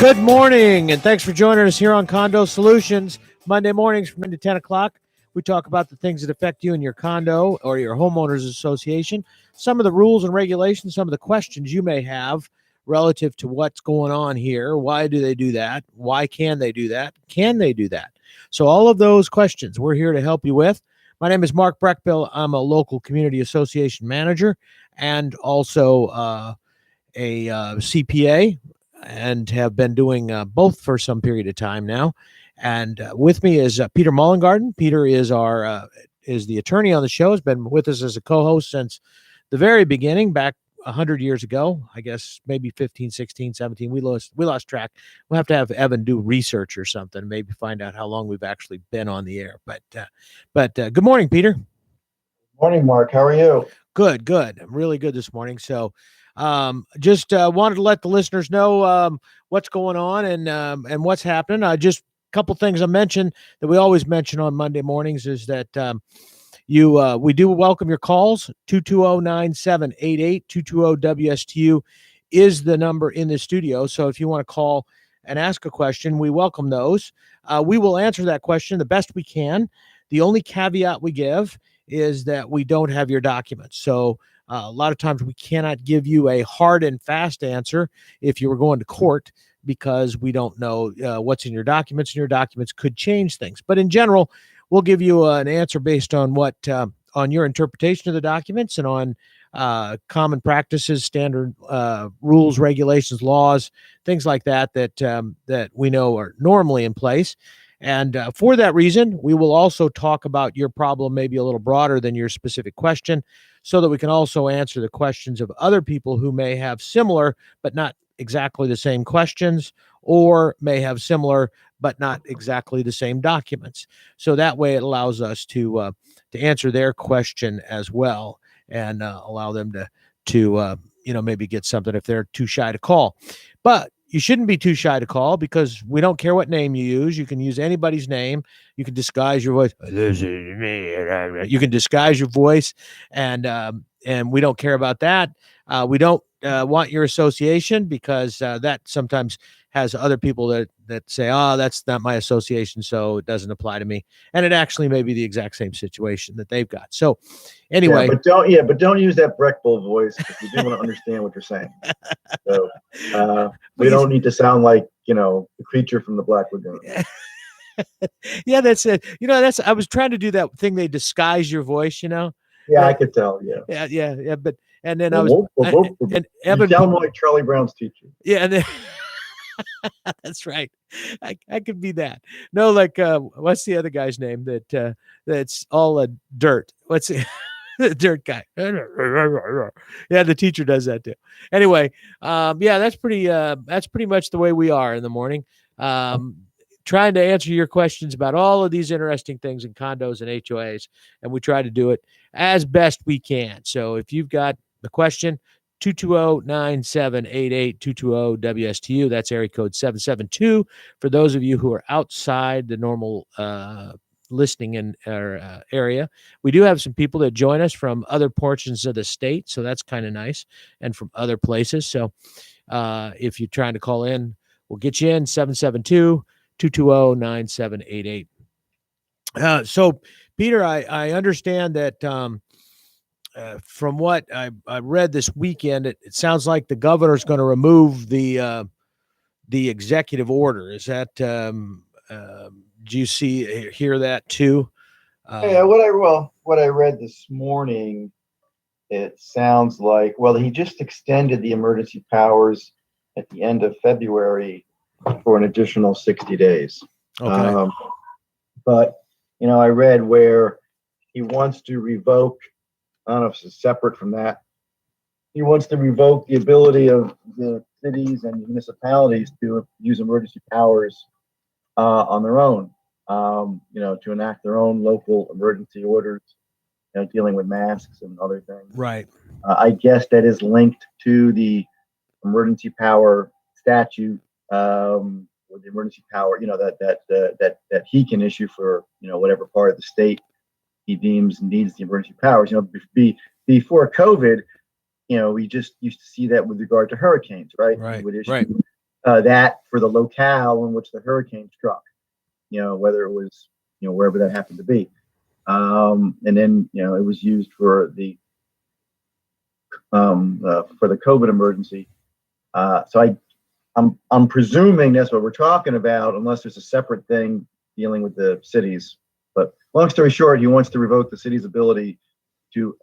Good morning, and thanks for joining us here on Condo Solutions. Monday mornings from 9 to 10 o'clock, we talk about the things that affect you in your condo or your homeowners association, some of the rules and regulations, some of the questions you may have relative to what's going on here. Why do they do that? Why can they do that? Can they do that? So all of those questions we're here to help you with. My name is Mark Breckbill. I'm a local community association manager and also a CPA, and have been doing both for some period of time now. And with me is Peter Mullengarden. Peter is is the attorney on the show. Has been with us as a co-host since the very beginning, back 100 years ago, I guess, maybe 15, 16, 17. We lost track. We'll have to have Evan do research or something, maybe find out how long we've actually been on the air. But good morning, Peter. Morning, Mark. How are you? Good. I'm really good this morning. So just wanted to let the listeners know what's going on and what's happening. Just a couple things I mentioned that we always mention on Monday mornings is that we do welcome your calls. 220-9788, 220-WSTU is the number in the studio. So if you want to call and ask a question, we welcome those. We will answer that question the best we can. The only caveat we give is that we don't have your documents. So a lot of times we cannot give you a hard and fast answer if you were going to court, because we don't know what's in your documents, and your documents could change things. But in general, we'll give you an answer based on what on your interpretation of the documents and on common practices, standard rules, regulations, laws, things like that we know are normally in place. And for that reason, we will also talk about your problem maybe a little broader than your specific question, so that we can also answer the questions of other people who may have similar but not exactly the same questions, or may have similar but not exactly the same documents. So that way it allows us to answer their question as well, and allow them to maybe get something if they're too shy to call. But you shouldn't be too shy to call, because we don't care what name you use. You can use anybody's name. You can disguise your voice. This is me. You can disguise your voice, and we don't care about that. We don't want your association, because that sometimes has other people that say, "Oh, that's not my association, so it doesn't apply to me," and it actually may be the exact same situation that they've got. So, anyway, but don't use that Breckbull voice, if you do want to understand what you're saying. So we don't need to sound like the creature from the Black Lagoon. Yeah, that's it. I was trying to do that thing. They disguise your voice. Yeah, I could tell. Yeah. But and then and Evan, you sound like Charlie Brown's teacher. Yeah, and then that's right. I could be that. No, like what's the other guy's name that's all dirt? What's the dirt guy? Yeah, the teacher does that too. Anyway, yeah, that's pretty much the way we are in the morning. Trying to answer your questions about all of these interesting things in condos and HOAs, and we try to do it as best we can. So if you've got the question, 220-9788, 220-WSTU. That's area code 772. For those of you who are outside the normal listening in our area, we do have some people that join us from other portions of the state, so that's kind of nice, and from other places. So if you're trying to call in, we'll get you in 772-220-9788. So, Peter, I understand that from what I read this weekend, it sounds like the governor's going to remove the executive order. Is that do you hear that too? Yeah, what I read this morning, it sounds like, he just extended the emergency powers at the end of February for an additional 60 days. Okay. But I read where he wants to revoke, I don't know if it's separate from that, he wants to revoke the ability of the cities and municipalities to use emergency powers on their own, to enact their own local emergency orders, dealing with masks and other things. Right. I guess that is linked to the emergency power statute, or the emergency power, that he can issue for, whatever part of the state he deems needs the emergency powers. Before COVID, we just used to see that with regard to hurricanes, right? Right. He would issue right. that for the locale in which the hurricane struck, whether it was, wherever that happened to be. And then, it was used for the COVID emergency. So I'm presuming that's what we're talking about, unless there's a separate thing dealing with the cities. But long story short, he wants to revoke the city's ability to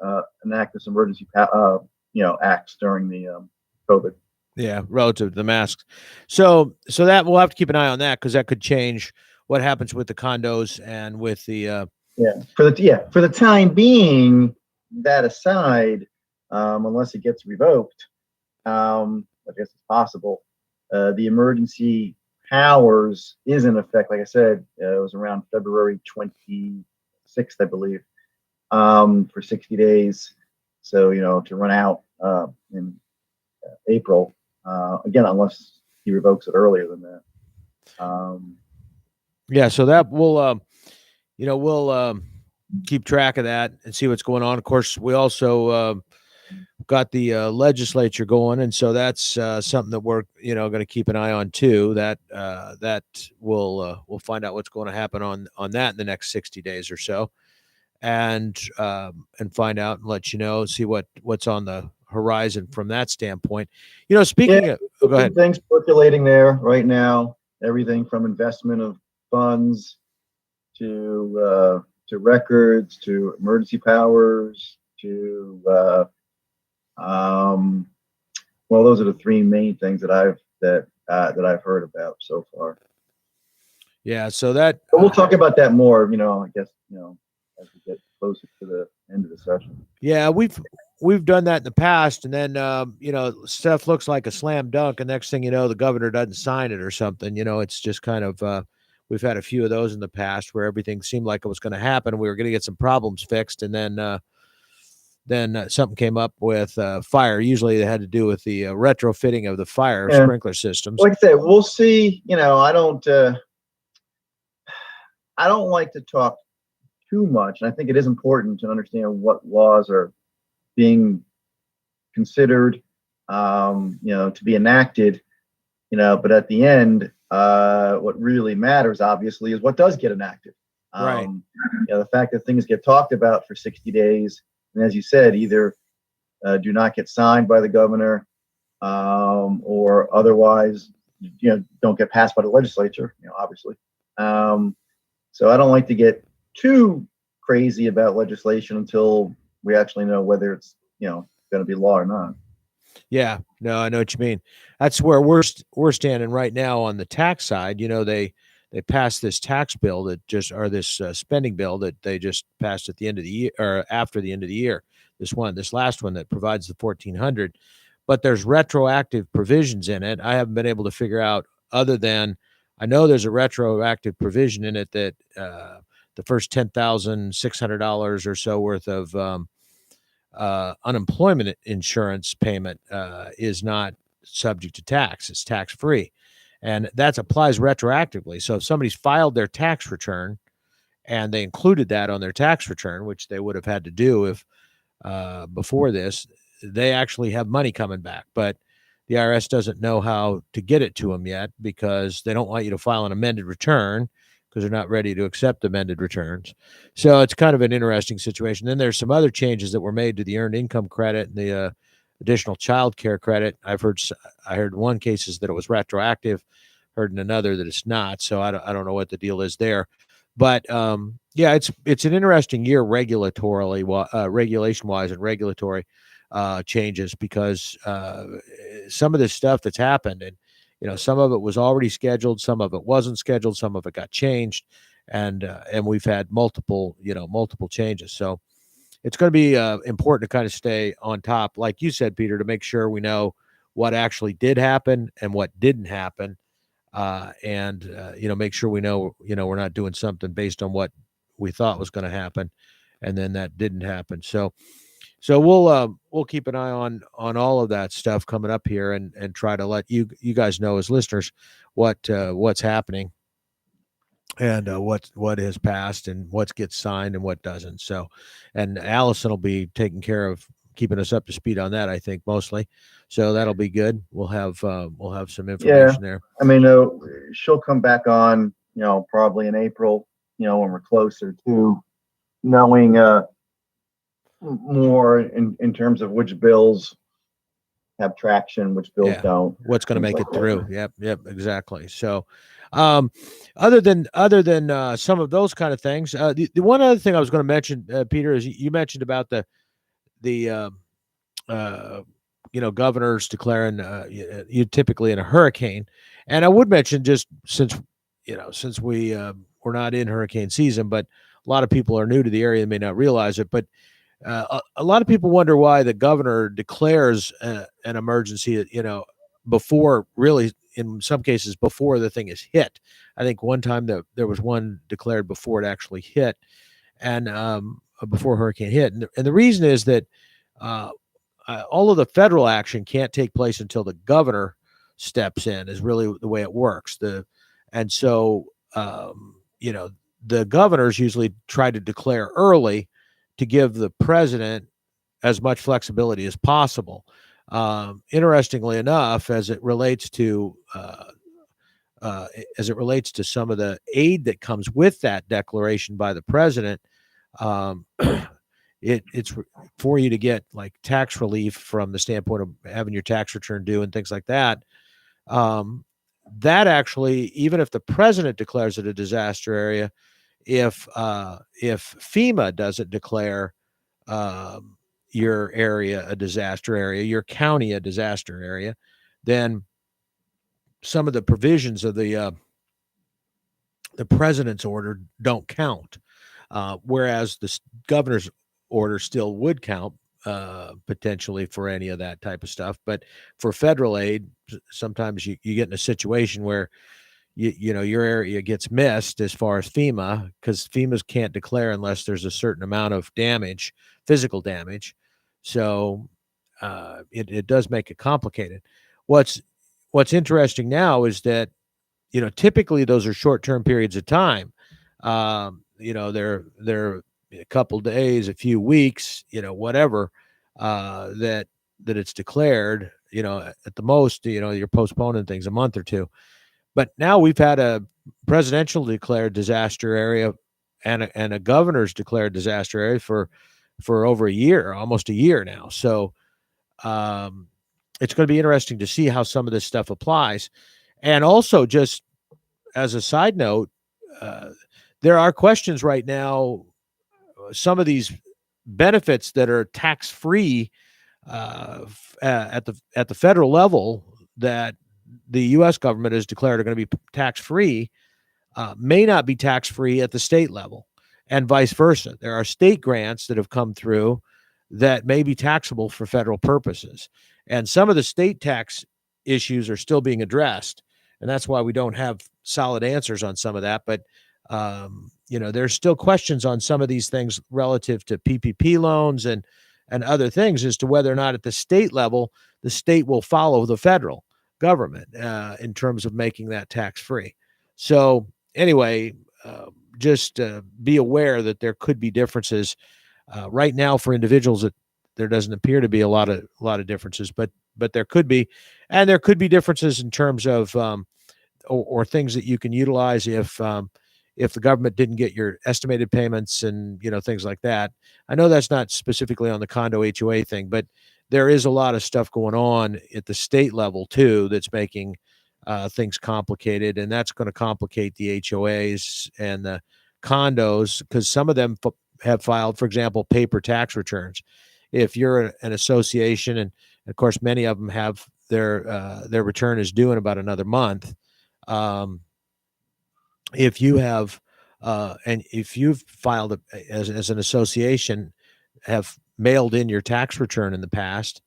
enact this emergency, acts during the COVID. Yeah, relative to the masks. So that we'll have to keep an eye on that, because that could change what happens with the condos and with the For the time being, that aside, unless it gets revoked, I guess it's possible. The emergency powers is in effect. Like I said, it was around February 26th, I believe, for 60 days. So, to run out in April, again, unless he revokes it earlier than that. Yeah, so that we'll keep track of that and see what's going on. Of course, we also got the legislature going, and so that's something that we're going to keep an eye on too. That we'll find out what's going to happen on that in the next 60 days or so, and find out and let you know, see what's on the horizon from that standpoint. Speaking of, go ahead. Things percolating there right now. Everything from investment of funds to records to emergency powers to well, those are the three main things that I've heard about so far. Yeah, so but we'll talk about that more, I guess, as we get closer to the end of the session. Yeah, we've done that in the past, and then stuff looks like a slam dunk, and next thing you know, the governor doesn't sign it or something. It's just kind of we've had a few of those in the past where everything seemed like it was going to happen. We were going to get some problems fixed, and then something came up with fire. Usually, they had to do with the retrofitting of the fire sprinkler systems. Like I said, we'll see. I don't like to talk too much, and I think it is important to understand what laws are being considered, to be enacted, but at the end, what really matters, obviously, is what does get enacted. Right. The fact that things get talked about for 60 days, and as you said, either do not get signed by the governor, or otherwise, don't get passed by the legislature, obviously. So I don't like to get too crazy about legislation until we actually know whether it's going to be law or not. Yeah, no, I know what you mean. That's where we're standing right now on the tax side. They passed this tax bill this spending bill that they just passed at the end of the year, or after the end of the year. This last one that provides the 1,400, but there's retroactive provisions in it. I haven't been able to figure out, other than I know there's a retroactive provision in it that the first $10,600 or so worth of unemployment insurance payment is not subject to tax. It's tax free, and that applies retroactively. So if somebody's filed their tax return and they included that on their tax return, which they would have had to do if before this, they actually have money coming back. But the IRS doesn't know how to get it to them yet, because they don't want you to file an amended return, because they're not ready to accept amended returns. So it's kind of an interesting situation. Then there's some other changes that were made to the earned income credit and the additional child care credit. I heard one case is that it was retroactive, heard in another that it's not. So I don't know what the deal is there. But yeah, it's an interesting year regulatorily, regulation wise, and regulatory changes, because some of this stuff that's happened, and some of it was already scheduled, some of it wasn't scheduled, some of it got changed, and we've had multiple changes. So it's going to be important to kind of stay on top, like you said, Peter, to make sure we know what actually did happen and what didn't happen, and make sure we know we're not doing something based on what we thought was going to happen, and then that didn't happen. So we'll keep an eye on all of that stuff coming up here, and try to let you guys know as listeners what's happening, and what has passed, and what gets signed and what doesn't. So, and Allison will be taking care of keeping us up to speed on that, I think, mostly. So that'll be good. We'll have some Yeah, information there. I mean, she'll come back on, probably in April, when we're closer to knowing more in terms of which bills have traction, which bills Yeah, don't, what's going to things make like it that. through? Yep, exactly. So, um, other than some of those kind of things, the one other thing I was going to mention, Peter, is you mentioned about the uh, governors declaring you typically in a hurricane, and I would mention just since we're not in hurricane season, but a lot of people are new to the area and may not realize it, but a lot of people wonder why the governor declares an emergency, before really, in some cases, before the thing is hit. I think one time that there was one declared before it actually hit, and before hurricane hit. And the reason is that uh, all of the federal action can't take place until the governor steps in, is really the way it works. And so, the governors usually try to declare early to give the president as much flexibility as possible. Interestingly enough, as it relates to some of the aid that comes with that declaration by the president, um, it's for you to get like tax relief from the standpoint of having your tax return due and things like that. Um, that actually, even if the president declares it a disaster area, if FEMA doesn't declare um, your area a disaster area, your county a disaster area, then some of the provisions of the president's order don't count, whereas the governor's order still would count potentially for any of that type of stuff. But for federal aid, sometimes you get in a situation where your area gets missed as far as FEMA, because FEMA's can't declare unless there's a certain amount of damage, physical damage. So it does make it complicated. What's what's interesting now is that typically those are short-term periods of time. They're a couple days, a few weeks, whatever, that it's declared. At the most, you're postponing things a month or two. But now we've had a presidential declared disaster area and a governor's declared disaster area for over a year, almost a year now. So um, it's going to be interesting to see how some of this stuff applies. And also, just as a side note, uh, there are questions right now. Some of these benefits that are tax free at the federal level that the U.S. government has declared are going to be tax free may not be tax free at the state level, and vice versa. There are state grants that have come through that may be taxable for federal purposes, and some of the state tax issues are still being addressed, and that's why we don't have solid answers on some of that. But there's still questions on some of these things relative to PPP loans and other things as to whether or not at the state level the state will follow the federal government in terms of making that tax free. So anyway, just be aware that there could be differences right now for individuals. That there doesn't appear to be a lot of differences, but there could be, and there could be differences in terms of or things that you can utilize if the government didn't get your estimated payments and things like that. I know that's not specifically on the condo HOA thing, but there is a lot of stuff going on at the state level too that's making things complicated, and that's going to complicate the HOAs and the condos because some of them have filed, for example, paper tax returns. If you're an association, and of course many of them have their return is due in about another month. Um, if you have and if you've filed as an association, have mailed in your tax return in the past,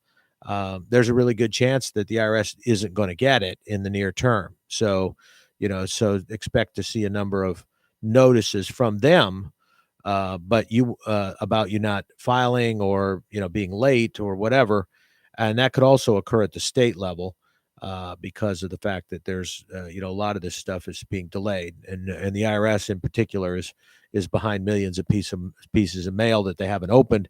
there's a really good chance that the IRS isn't going to get it in the near term. So, so expect to see a number of notices from them, but you about you not filing or being late or whatever, and that could also occur at the state level because of the fact that there's a lot of this stuff is being delayed, and the IRS in particular is behind millions of pieces of mail that they haven't opened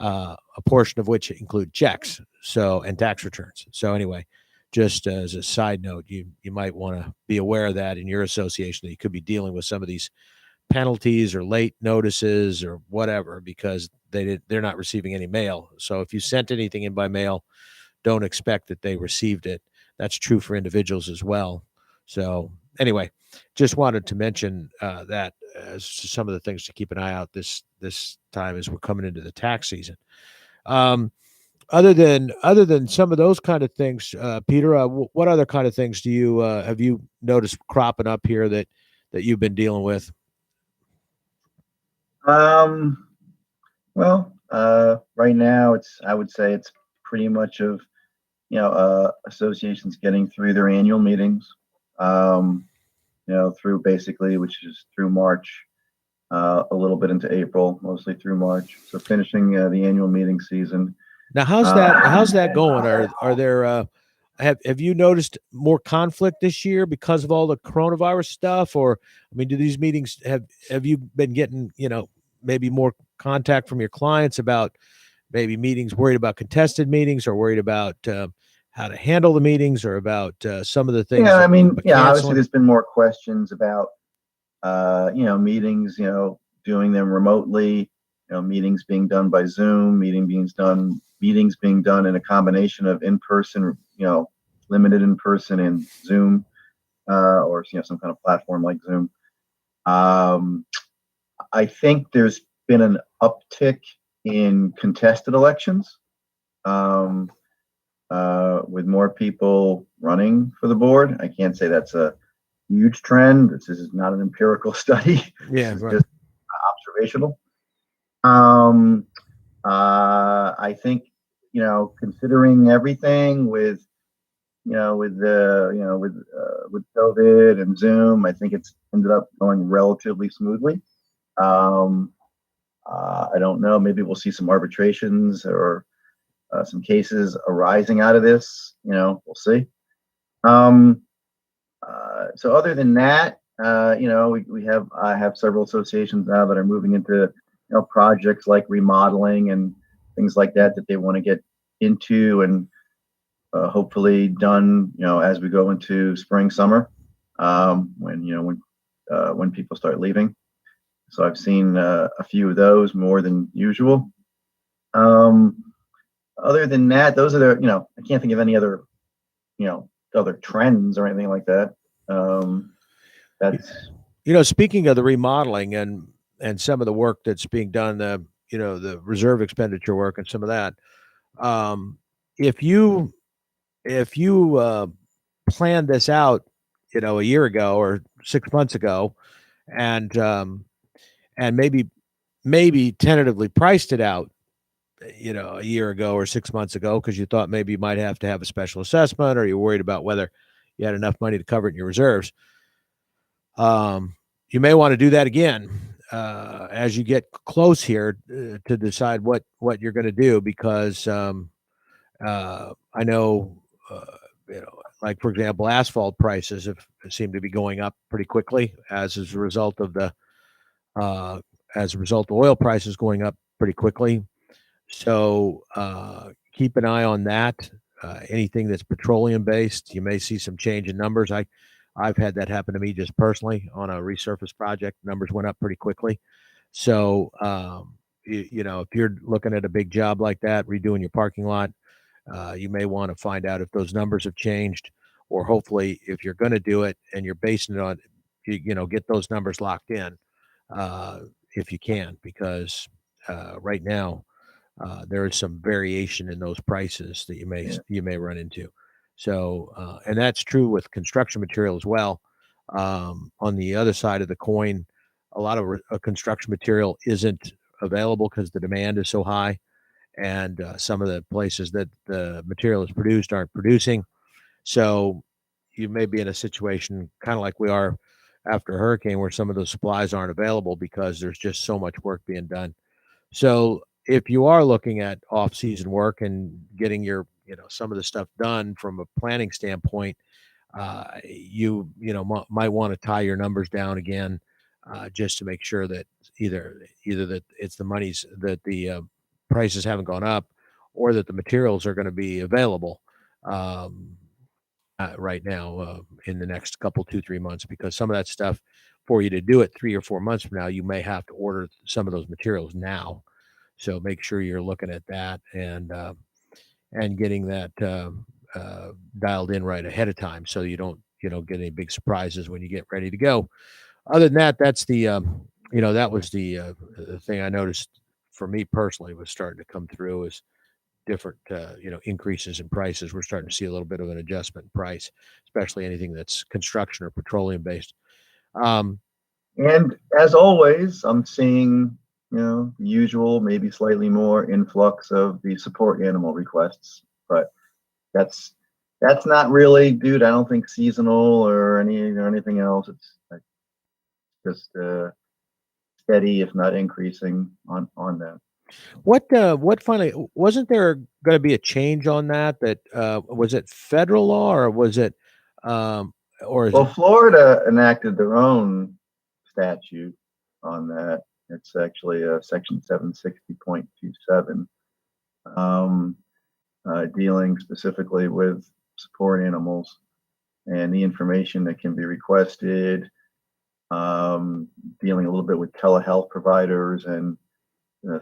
a portion of which include checks, so and tax returns. So anyway, just as a side note, you might want to be aware of that in your association, that you could be dealing with some of these penalties or late notices or whatever because they're not receiving any mail. So if you sent anything in by mail, don't expect that they received it. That's true for individuals as well. So anyway, just wanted to mention that as some of the things to keep an eye out this time as we're coming into the tax season. Um, other than some of those kind of things, Peter, what other kind of things do you have you noticed cropping up here that you've been dealing with? Um, well, right now I would say it's pretty much of, associations getting through their annual meetings, um, through basically, which is through March, a little bit into April, mostly through March. So finishing the annual meeting season. Now, how's that going? Are there have you noticed more conflict this year because of all the coronavirus stuff, or I mean, do these meetings have you been getting maybe more contact from your clients about maybe meetings, worried about contested meetings, or worried about how to handle the meetings, or about some of the things Yeah, I mean, about yeah, obviously canceling? there's been more questions about, meetings, doing them remotely, meetings being done by Zoom, meetings being done in a combination of in person, limited in person and Zoom, or some kind of platform like Zoom. Um, I think there's been an uptick in contested elections, um, with more people running for the board. I can't say that's a huge trend. This is not an empirical study. This Yeah, is right. just observational. Um, I think, considering everything with, with COVID and Zoom, I think it's ended up going relatively smoothly. Um, I don't know. Maybe we'll see some arbitrations or some cases arising out of this. We'll see. Um, so other than that, I have several associations now that are moving into, projects like remodeling and things like that they want to get into and hopefully done, as we go into spring, summer, when people start leaving. So I've seen a few of those more than usual. Um, Other than that, those are I can't think of any other trends or anything like that. Um, that's Speaking of the remodeling and some of the work that's being done, the reserve expenditure work and some of that, um, if you planned this out, a year ago or 6 months ago, and and maybe tentatively priced it out, a year ago or 6 months ago, because you thought maybe you might have to have a special assessment, or you're worried about whether you had enough money to cover it in your reserves. Um, you may want to do that again as you get close here to decide what you're going to do, because I know, uh, like for example, asphalt prices have seem to be going up pretty quickly as a result of the uh, as a result of oil prices going up pretty quickly. So keep an eye on that. Anything that's petroleum based, you may see some change in numbers. I've had that happen to me just personally on a resurface project. Numbers went up pretty quickly. So if you're looking at a big job like that, redoing your parking lot, you may want to find out if those numbers have changed, or hopefully, if you're going to do it and you're basing it on, get those numbers locked in uh, if you can, because right now there is some variation in those prices that you may Yeah, you may run into. So, and that's true with construction material as well. On the other side of the coin, a lot of construction material isn't available because the demand is so high, and some of the places that the material is produced aren't producing. So you may be in a situation kind of like we are after a hurricane, where some of those supplies aren't available because there's just so much work being done. So if you are looking at off-season work and getting your, some of the stuff done from a planning standpoint, might want to tie your numbers down again, just to make sure that either that it's the monies that the prices haven't gone up, or that the materials are going to be available um, right now in the next couple 2-3 months, because some of that stuff for you to do it 3 or 4 months from now, you may have to order some of those materials now. So make sure you're looking at that and getting that dialed in right ahead of time, so you don't get any big surprises when you get ready to go. Other than that, that's that was the thing I noticed for me personally was starting to come through is different increases in prices. We're starting to see a little bit of an adjustment in price, especially anything that's construction or petroleum based. Um, And as always, I'm seeing, usual, maybe slightly more influx of the support animal requests, but that's that's not really, dude. I don't think seasonal or anything else. It's like just steady, if not increasing on that. what finally wasn't there going to be a change on that? That was it federal law or was it um, or is Well, it Florida enacted their own statute on that. It's actually section 760.27, um, dealing specifically with support animals and the information that can be requested, dealing a little bit with telehealth providers and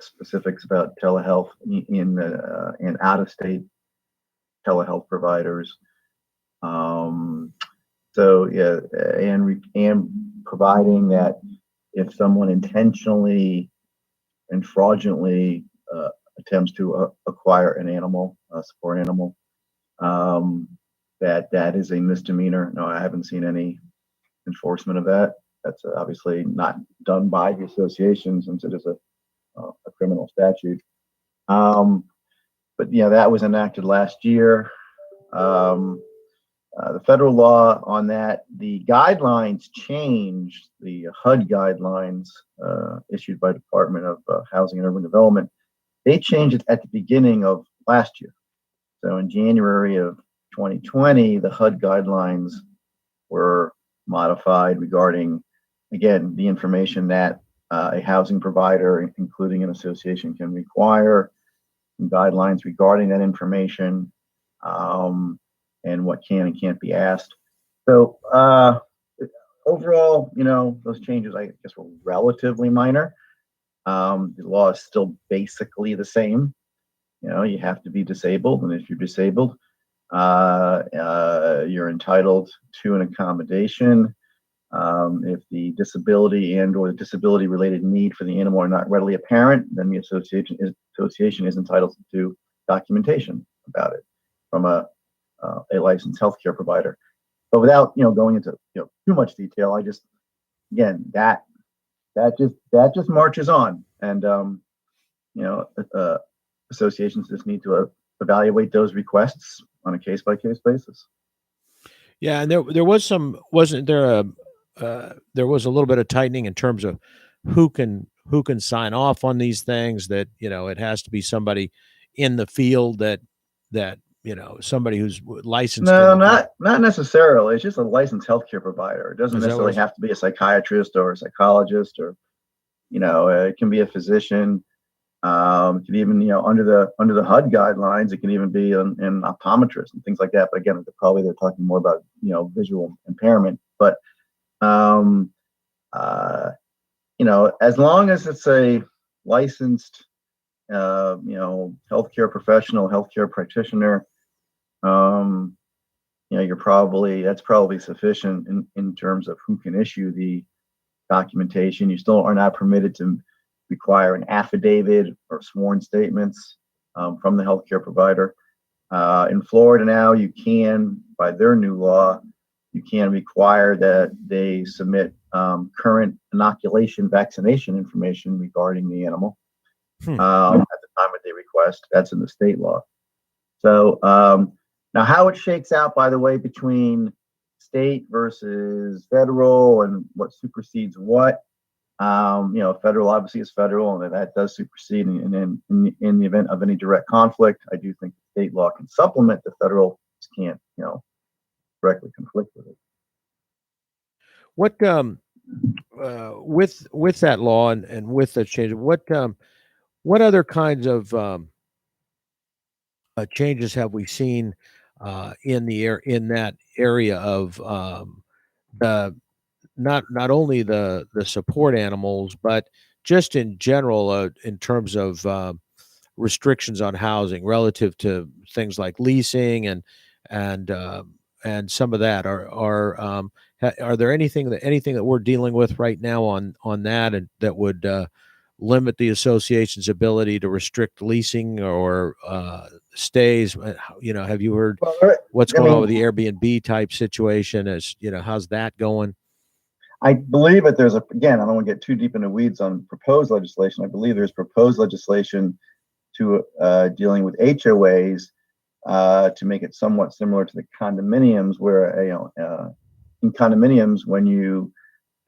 specifics about telehealth in out of state telehealth providers. Um, so yeah, and providing that if someone intentionally and fraudulently attempts to acquire an animal, a support animal, um, that is a misdemeanor. No, I haven't seen any enforcement of that. That's obviously not done by the association since it is a criminal statute. Um, but yeah, that was enacted last year. Um, the federal law on that, the guidelines changed. The HUD guidelines issued by Department of Housing and Urban Development, they changed it at the beginning of last year. So in January of 2020, the HUD guidelines were modified regarding, again, the information that a housing provider, including an association, can require, guidelines regarding that information, and what can and can't be asked. So overall, those changes, I guess, were relatively minor. The law is still basically the same. You have to be disabled, and if you're disabled, you're entitled to an accommodation. If the disability and or the disability related need for the animal are not readily apparent, then the association is entitled to documentation about it from a licensed healthcare provider. But without going into too much detail, I just, again, that just marches on, and you know associations just need to evaluate those requests on a case by case basis. Yeah, and there was some wasn't there a there was a little bit of tightening in terms of who can sign off on these things, that it has to be somebody in the field that somebody who's licensed in No, the field. not necessarily. It's just a licensed healthcare provider. It doesn't Is that what necessarily it's have to be a psychiatrist or a psychologist, or it can be a physician. It can even, under the HUD guidelines, it can even be an optometrist and things like that. But again, they're talking more about visual impairment. But um, uh, as long as it's a licensed healthcare professional, healthcare practitioner, um, that's probably sufficient in terms of who can issue the documentation. You still are not permitted to require an affidavit or sworn statements from the healthcare provider. In Florida now, you can, by their new law, you can require that they submit current inoculation vaccination information regarding the animal Hmm. at the time that they request. That's in the state law. So now, how it shakes out, by the way, between state versus federal and what supersedes what, federal obviously is federal, and that does supersede. And in the event of any direct conflict, I do think the state law can supplement the federal, just can't, directly conflict with it. What with that law and with the change, what what other kinds of changes have we seen in that area of the not only the support animals, but just in general in terms of restrictions on housing relative to things like leasing and some of that are there anything that we're dealing with right now on that and that would limit the association's ability to restrict leasing or stays? Have you heard Well, what's I going on mean, with the Airbnb type situation? How's that going? I believe that again, I don't want to get too deep into weeds on proposed legislation. I believe there's proposed legislation to dealing with HOAs to make it somewhat similar to the condominiums, where in condominiums, when you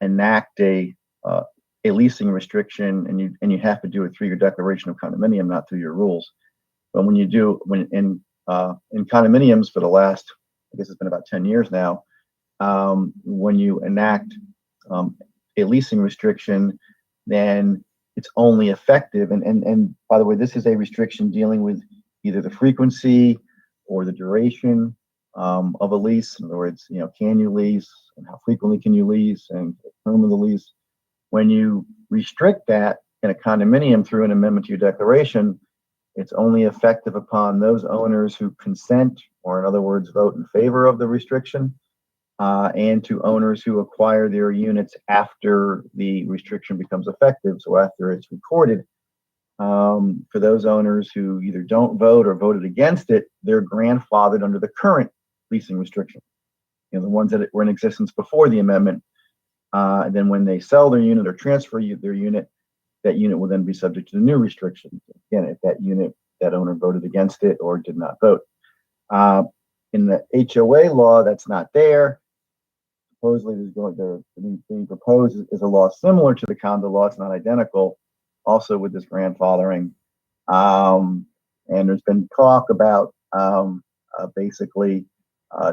enact a leasing restriction and you have to do it through your declaration of condominium, not through your rules. But when in condominiums for the last, I guess it's been about 10 years now, when you enact a leasing restriction, then it's only effective. And by the way, this is a restriction dealing with either the frequency or the duration of a lease. In other words, can you lease and how frequently can you lease and the term of the lease. When you restrict that in a condominium through an amendment to your declaration, it's only effective upon those owners who consent, or in other words, vote in favor of the restriction, and to owners who acquire their units after the restriction becomes effective, so after it's recorded. For those owners who either don't vote or voted against it, they're grandfathered under the current leasing restriction. The ones that were in existence before the amendment. And then when they sell their unit or transfer their unit, that unit will then be subject to the new restriction. Again, if that owner voted against it or did not vote. In the HOA law, that's not there. Supposedly, being proposed is a law similar to the condo law. It's not identical. Also with this grandfathering, and there's been talk about basically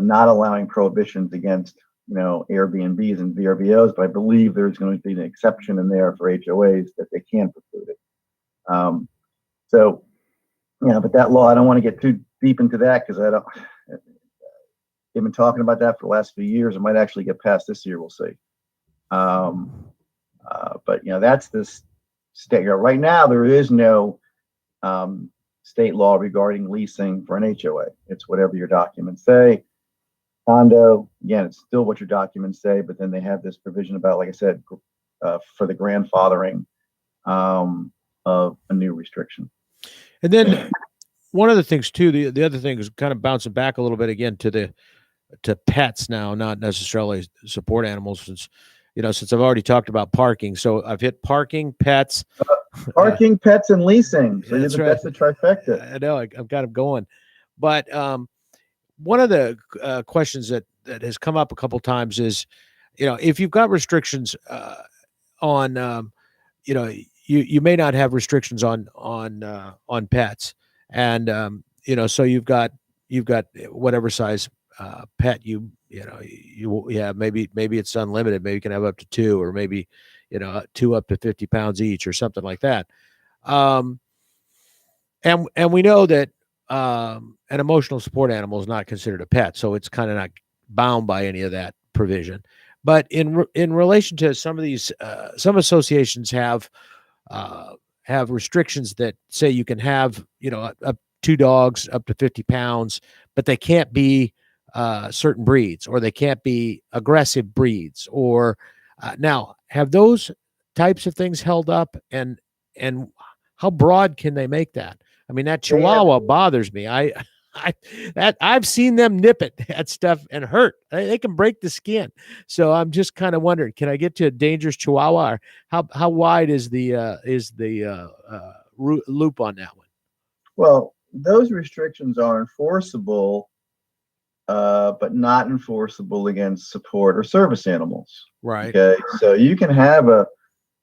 not allowing prohibitions against Airbnbs and VRBOs, but I believe there's going to be an exception in there for HOAs that they can preclude it. But that law, I don't want to get too deep into that because they've been talking about that for the last few years. It might actually get passed this year. We'll see. But that's this state. Right now, there is no state law regarding leasing for an HOA. It's whatever your documents say. Condo, again, it's still what your documents say, but then they have this provision about, like I said, for the grandfathering of a new restriction. And then one of the things too, the other thing is kind of bouncing back a little bit again to pets now, not necessarily support animals, since I've already talked about parking. So I've hit parking, pets, parking, pets, and leasing. So that's right. That's the trifecta. I know I've got them going, but one of the questions that has come up a couple times is, if you've got restrictions on, you may not have restrictions on pets, and so you've got whatever size pet maybe it's unlimited, maybe you can have up to two, or maybe two up to 50 pounds each or something like that. And we know that an emotional support animal is not considered a pet, so it's kind of not bound by any of that provision. But in relation to some of these, some associations have restrictions that say you can have up two dogs up to 50 pounds, but they can't be certain breeds, or they can't be aggressive breeds, or now have those types of things held up, and how broad can they make that? I mean, that Chihuahua bothers me. I've seen them nip it at stuff and hurt. They can break the skin. So I'm just kind of wondering, can I get to a dangerous Chihuahua? Or how wide is the loop on that one? Well, those restrictions are enforceable, but not enforceable against support or service animals. Right. Okay. So you can have a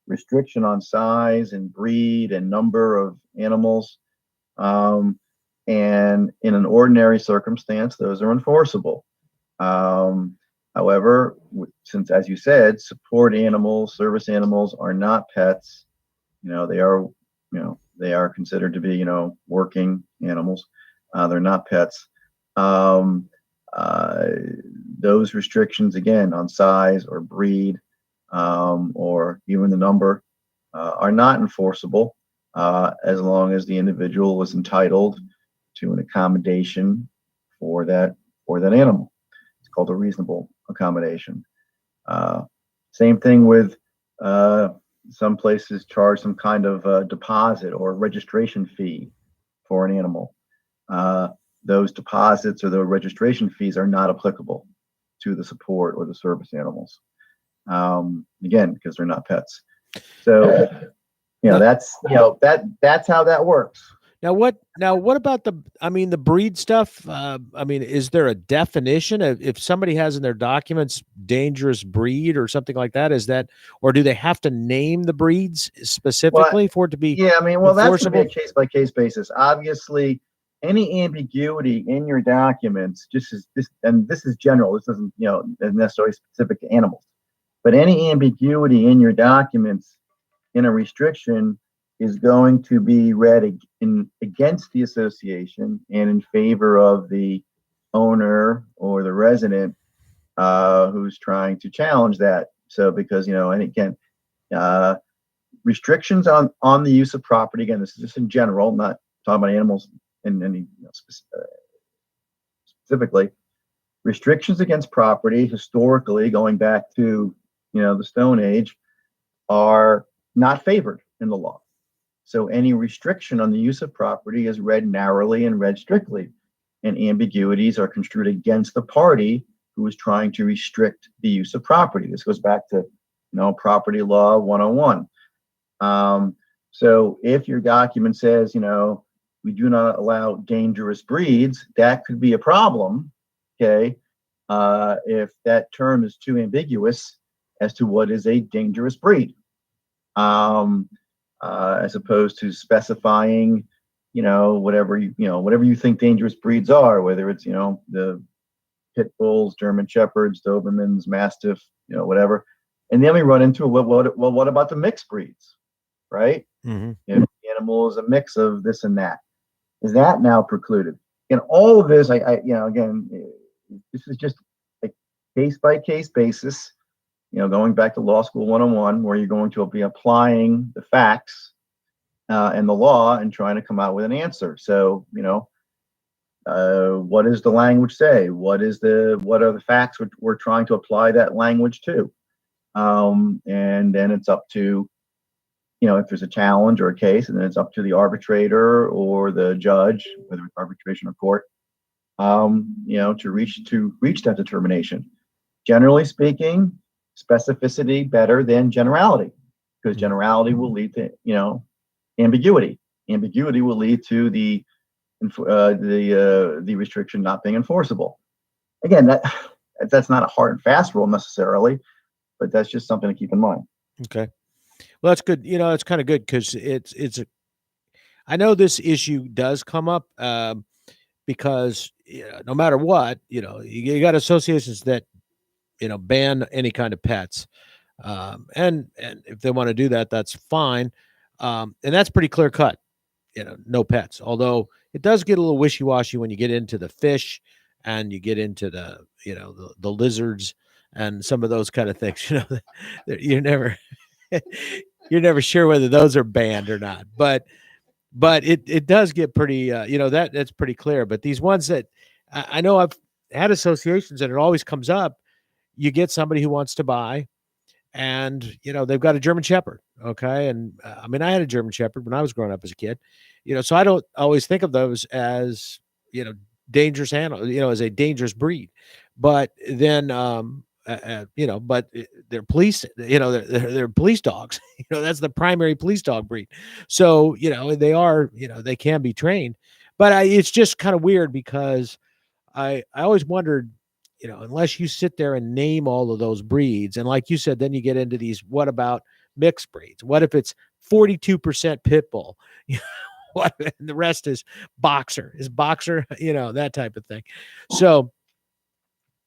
restriction on size and breed and number of animals. And in an ordinary circumstance, those are enforceable. However, since, as you said, support animals, service animals are not pets, they are, They are considered to be, working animals. They're not pets. Um, uh, those restrictions, again, on size or breed, or even the number, are not enforceable as long as the individual is entitled to an accommodation for that animal. It's called a reasonable accommodation. Uh, Same thing with uh, some places charge some kind of deposit or registration fee for an animal. Uh, those deposits or the registration fees are not applicable to the support or the service animals. Again, because they're not pets. So Now, that's how that works. what about the breed stuff? Is there a definition of if somebody has in their documents dangerous breed or something like that? Is that, or do they have to name the breeds Well, specifically for it to be yeah, I mean, well, that's going to be a enforceable? case by case basis. Obviously, any ambiguity in your documents, just as this, and this is general. This isn't, necessarily specific to animals, but any ambiguity in your documents in a restriction is going to be read against the association and in favor of the owner or the resident who's trying to challenge that. So, because and again, uh, restrictions on the use of property. Again, this is just in general, not talking about animals in any specifically. Restrictions against property historically, going back to the Stone Age, are not favored in the law. So any restriction on the use of property is read narrowly and read strictly, and ambiguities are construed against the party who is trying to restrict the use of property. This goes back to property law 101. So if your document says, we do not allow dangerous breeds, that could be a problem. Okay. If that term is too ambiguous as to what is a dangerous breed, as opposed to specifying, whatever you think dangerous breeds are, whether it's, the pit bulls, German shepherds, Dobermans, Mastiff, whatever. And then we run into what about the mixed breeds? Right? Mm-hmm. If the animal is a mix of this and that, is that now precluded? In all of this, again, this is just a case by case basis. Going back to law school 101, where you're going to be applying the facts and the law and trying to come out with an answer. So, what does the language say? What are the facts we're trying to apply that language to? And then it's up to if there's a challenge or a case, and then it's up to the arbitrator or the judge, whether it's arbitration or court, to reach that determination. Generally speaking, specificity better than generality, because generality will lead to ambiguity. Ambiguity will lead to the restriction not being enforceable. Again, that's not a hard and fast rule necessarily, but that's just something to keep in mind. Okay. Well, that's good. It's kind of good because I know this issue does come up because no matter what, you got associations that ban any kind of pets, and if they want to do that, that's fine, and that's pretty clear cut. No pets. Although it does get a little wishy washy when you get into the fish and you get into the lizards and some of those kind of things. You're never you're never sure whether those are banned or not. But it does get pretty that's pretty clear. But these ones that I know I've had associations and it always comes up, you get somebody who wants to buy and they've got a German Shepherd, okay, and I had a German Shepherd when I was growing up as a kid, so I don't always think of those as dangerous animal, as a dangerous breed, but then but they're police, they're police dogs. That's the primary police dog breed, so they are, they can be trained, but it's just kind of weird because I always wondered, unless you sit there and name all of those breeds, and like you said, then you get into these, what about mixed breeds? What if it's 42% pit bull? What, and the rest is boxer? Is boxer, that type of thing. So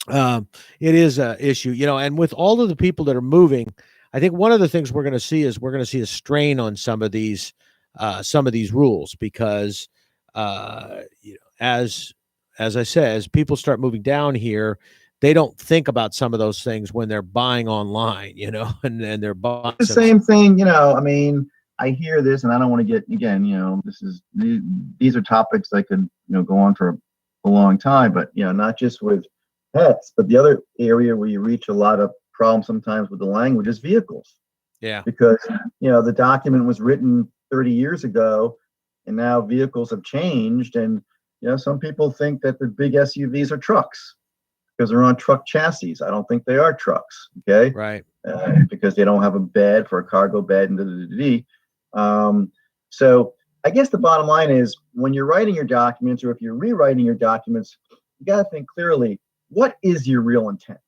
it is a issue, and with all of the people that are moving, I think one of the things we're going to see is we're going to see a strain on some of these some of these rules because as I said, as people start moving down here, they don't think about some of those things when they're buying online, and they're buying The same thing, I mean, I hear this, and I don't want to get, again, these are topics that could, go on for a long time, but, not just with pets, but the other area where you reach a lot of problems sometimes with the language is vehicles. Yeah. Because, the document was written 30 years ago, and now vehicles have changed. And, some people think that the big SUVs are trucks because they're on truck chassis. I don't think they are trucks. Okay. Right. Because they don't have a bed for a cargo bed and so I guess the bottom line is when you're writing your documents, or if you're rewriting your documents, you got to think clearly, what is your real intent?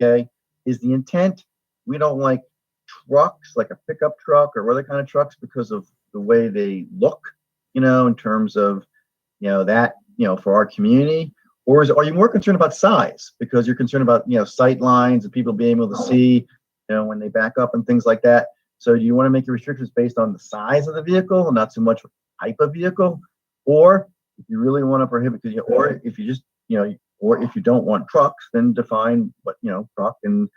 Okay. Is the intent, we don't like trucks, like a pickup truck or other kind of trucks because of the way they look, in terms of, that, for our community? Or are you more concerned about size because you're concerned about, sight lines and people being able to see, when they back up and things like that? So do you want to make your restrictions based on the size of the vehicle and not so much type of vehicle? Or if you really want to prohibit, or if you just, or if you don't want trucks, then define what, truck and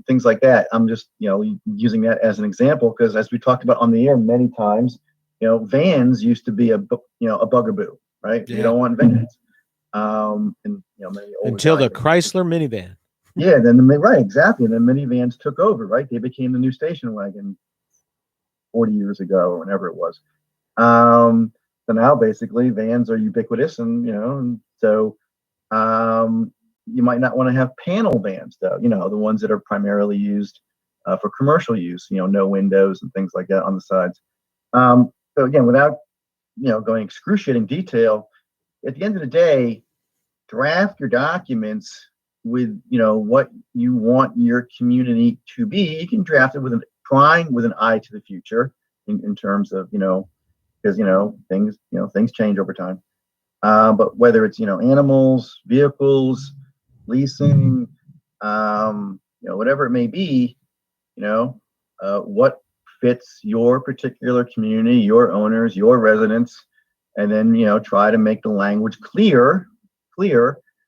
things like that. I'm just, using that as an example because as we talked about on the air many times, vans used to be a bugaboo, right? Yeah. You don't want vans. Until the Chrysler minivan. Yeah, then right, exactly. And then minivans took over, right? They became the new station wagon 40 years ago or whenever it was. So now basically vans are ubiquitous, and so you might not want to have panel vans though, the ones that are primarily used for commercial use, no windows and things like that on the sides. So again, without going excruciating detail, at the end of the day, draft your documents with what you want your community to be. You can draft it trying with an eye to the future in terms of because things change over time. But whether it's animals, vehicles, leasing, whatever it may be, what fits your particular community, your owners, your residents, and then try to make the language clear.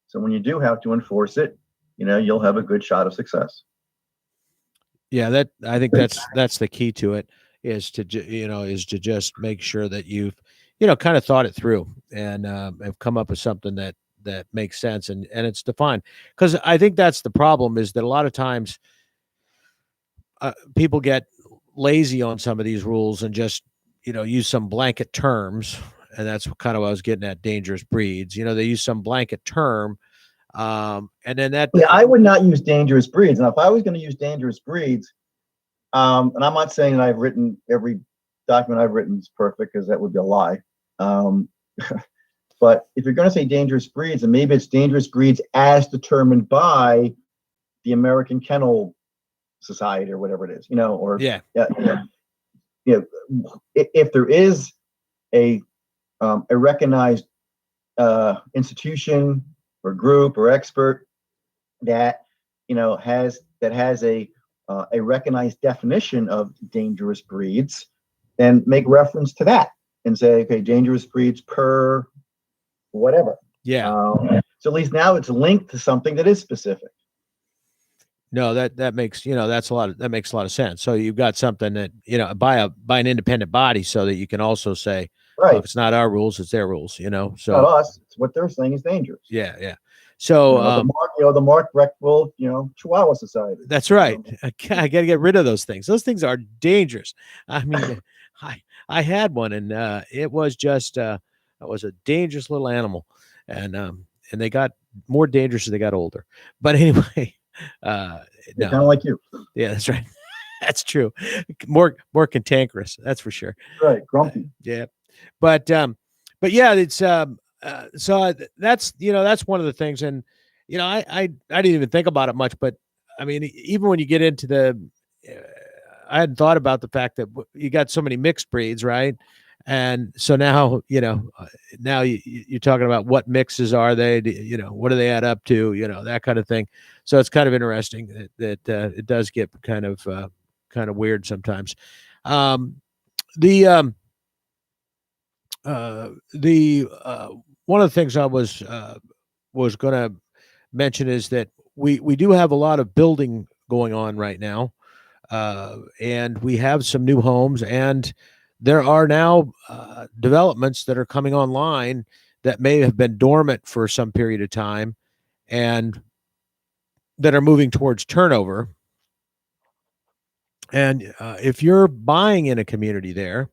So when you do have to enforce it, you'll have a good shot of success. Yeah, I think that's the key to it is to just make sure that you've kind of thought it through and have come up with something that makes sense and it's defined. Because I think that's the problem is that a lot of times people get lazy on some of these rules and just use some blanket terms, and that's kind of what I was getting at. Dangerous breeds, they use some blanket term, and then I would not use dangerous breeds. Now, if I was going to use dangerous breeds, and I'm not saying that I've written every document I've written is perfect because that would be a lie. But if you're going to say dangerous breeds, then maybe it's dangerous breeds as determined by the American Kennel Society or whatever it is, or if there is a recognized institution or group or expert that has a recognized definition of dangerous breeds, then make reference to that and say, okay, dangerous breeds per whatever. Yeah. So at least now it's linked to something that is specific. No, that makes that makes a lot of sense. So you've got something that by an independent body, so that you can also say, right, it's not our rules, it's their ruls. So not us. It's what they're saying is dangerous. Yeah, yeah. So the Mark Reckwell, Chihuahua Society. That's right. I got to get rid of those things. Those things are dangerous. I mean, I had one, and it was just it was a dangerous little animal, and they got more dangerous as they got older. But anyway. No. Kind of like you. Yeah, that's right. That's true. More cantankerous. That's for sure. Right, grumpy. Yeah, but yeah, it's so that's that's one of the things, and I didn't even think about it much, but I mean, even when you get into I hadn't thought about the fact that you got so many mixed breeds, right? And so now, now you're talking about what mixes are they, what do they add up to, that kind of thing. So it's kind of interesting that it does get kind of weird sometimes. The the one of the things I was going to mention is that we do have a lot of building going on right now, and we have some new homes, and there are now developments that are coming online that may have been dormant for some period of time, and that are moving towards turnover. And if you're buying in a community there,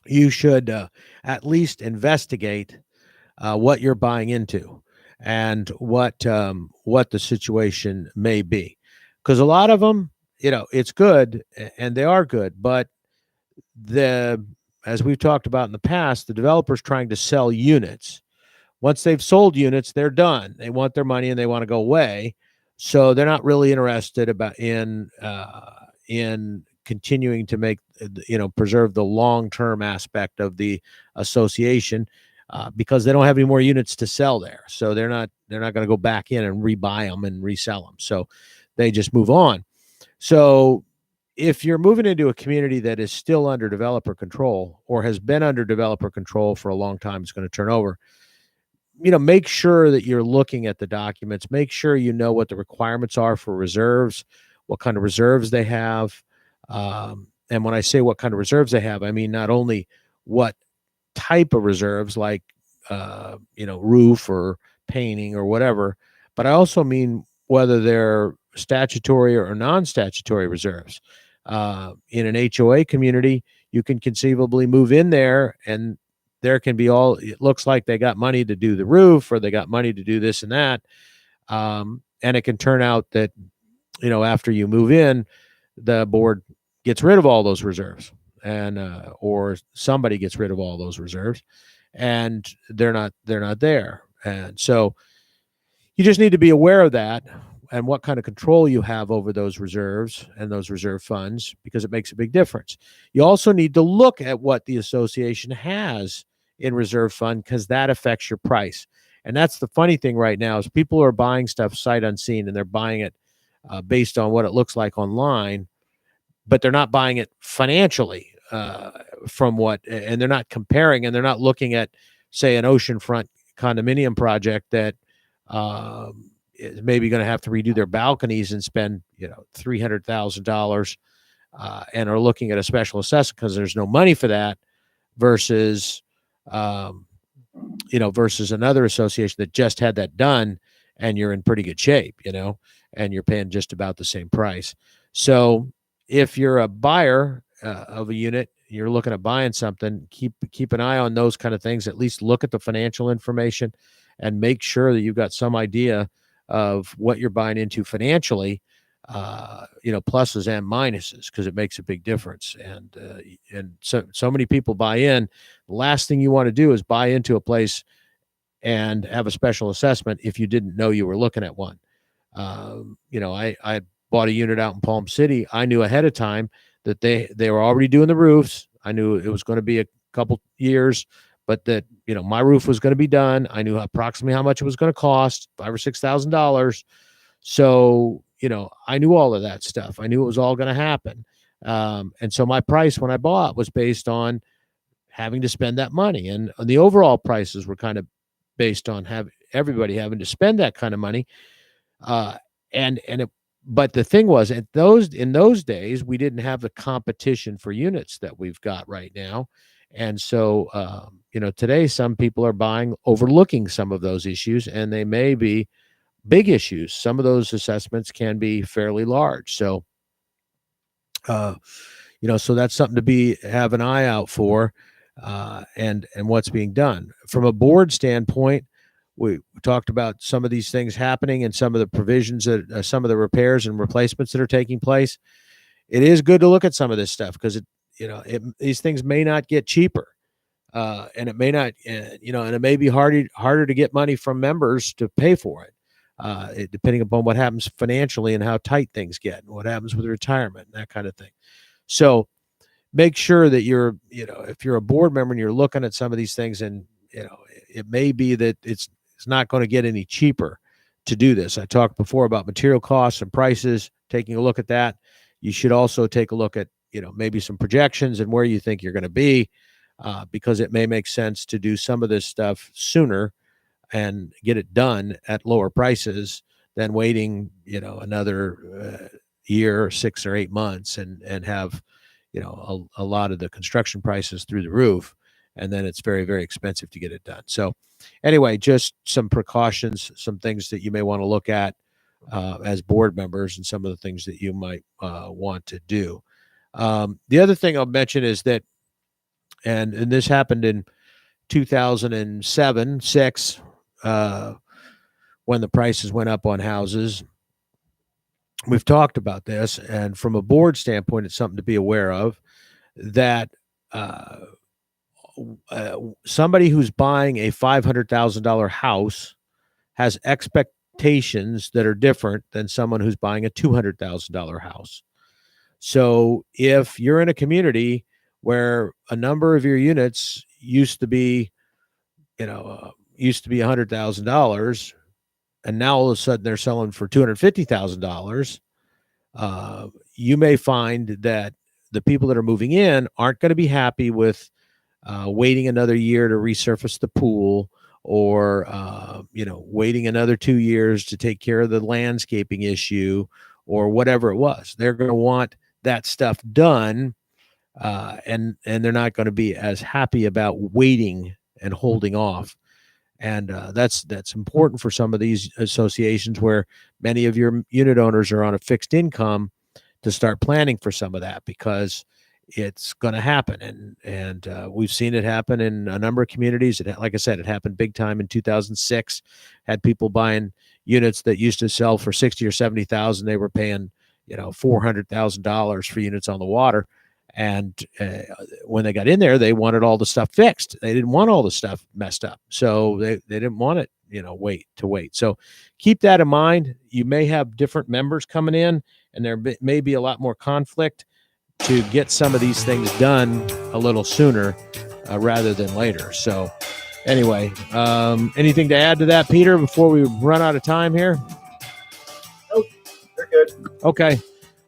you should at least investigate what you're buying into and what the situation may be, because a lot of them, it's good and they are good, but the as we've talked about in the past, the developers trying to sell units. Once they've sold units, they're done. They want their money and they want to go away. So they're not really interested in continuing to make preserve the long term aspect of the association, because they don't have any more units to sell there. So they're not going to go back in and rebuy them and resell them. So they just move on. So if you're moving into a community that is still under developer control or has been under developer control for a long time, it's going to turn over. Make sure that you're looking at the documents. Make sure you know what the requirements are for reserves, what kind of reserves they have. And when I say what kind of reserves they have, I mean not only what type of reserves, like roof or painting or whatever, but I also mean whether they're statutory or non-statutory reserves. In an HOA community, you can conceivably move in there and there can be it looks like they got money to do the roof or they got money to do this and that. And it can turn out that, after you move in, the board gets rid of all those reserves, and or somebody gets rid of all those reserves, and they're not there. And so you just need to be aware of that and what kind of control you have over those reserves and those reserve funds, because it makes a big difference. You also need to look at what the association has in reserve fund, because that affects your price. And that's the funny thing right now is people are buying stuff sight unseen, and they're buying it based on what it looks like online, but they're not buying it financially and they're not comparing, and they're not looking at, say, an oceanfront condominium project that is maybe going to have to redo their balconies and spend $300,000, and are looking at a special assessment because there's no money for that, versus versus another association that just had that done and you're in pretty good shape, and you're paying just about the same price. So if you're a buyer of a unit, you're looking at buying something, keep an eye on those kind of things. At least look at the financial information and make sure that you've got some idea of what you're buying into financially, pluses and minuses, because it makes a big difference. And so many people buy in. The last thing you want to do is buy into a place and have a special assessment if you didn't know you were looking at one. I bought a unit out in Palm City. I knew ahead of time that they were already doing the roofs. I knew it was going to be a couple years, but that my roof was going to be done. I knew approximately how much it was going to cost, $5,000 or $6,000. So I knew all of that stuff. I knew it was all going to happen, and so my price when I bought was based on having to spend that money, and the overall prices were kind of based on everybody having to spend that kind of money. But the thing was, in those days, we didn't have the competition for units that we've got right now. And so, today some people are overlooking some of those issues, and they may be big issues. Some of those assessments can be fairly large. So, so that's something to have an eye out for, and what's being done from a board standpoint. We talked about some of these things happening and some of the provisions that some of the repairs and replacements that are taking place. It is good to look at some of this stuff because these things may not get cheaper, and it may not, and it may be harder to get money from members to pay for it, depending upon what happens financially and how tight things get and what happens with retirement and that kind of thing. So make sure that if you're a board member and you're looking at some of these things, and it may be that it's not going to get any cheaper to do this. I talked before about material costs and prices, taking a look at that. You should also take a look at maybe some projections and where you think you're going to be, because it may make sense to do some of this stuff sooner and get it done at lower prices than waiting, another year or 6 or 8 months and have, a lot of the construction prices through the roof. And then it's very, very expensive to get it done. So anyway, just some precautions, some things that you may want to look at as board members, and some of the things that you might want to do. The other thing I'll mention is that, and this happened in 2007, 6, when the prices went up on houses. We've talked about this, and from a board standpoint, it's something to be aware of, that somebody who's buying a $500,000 house has expectations that are different than someone who's buying a $200,000 house. So if you're in a community where a number of your units used to be $100,000, and now all of a sudden they're selling for $250,000, you may find that the people that are moving in aren't going to be happy with waiting another year to resurface the pool, or waiting another 2 years to take care of the landscaping issue, or whatever it was. They're going to want that stuff done, and they're not going to be as happy about waiting and holding off. And that's important for some of these associations where many of your unit owners are on a fixed income, to start planning for some of that, because it's going to happen. And we've seen it happen in a number of communities. Like I said, it happened big time in 2006. Had people buying units that used to sell for 60 or 70,000. They were paying, $400,000 for units on the water. And when they got in there, they wanted all the stuff fixed. They didn't want all the stuff messed up. So they didn't want it, wait. So keep that in mind. You may have different members coming in, and there may be a lot more conflict to get some of these things done a little sooner rather than later. So anyway, anything to add to that, Peter, before we run out of time here? Nope, you're good. Okay.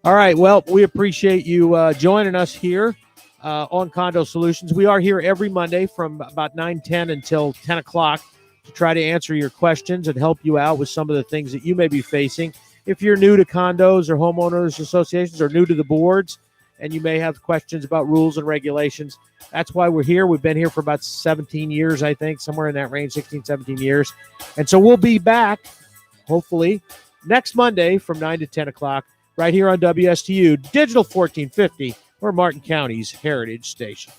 All right. Well, we appreciate you joining us here on Condo Solutions. We are here every Monday from about 9:10 until 10 o'clock to try to answer your questions and help you out with some of the things that you may be facing. If you're new to condos or homeowners associations, or new to the boards, and you may have questions about rules and regulations, that's why we're here. We've been here for about 17 years, I think, somewhere in that range, 16, 17 years. And so we'll be back, hopefully, next Monday from 9 to 10 o'clock. Right here on WSTU Digital 1450, or Martin County's Heritage Station.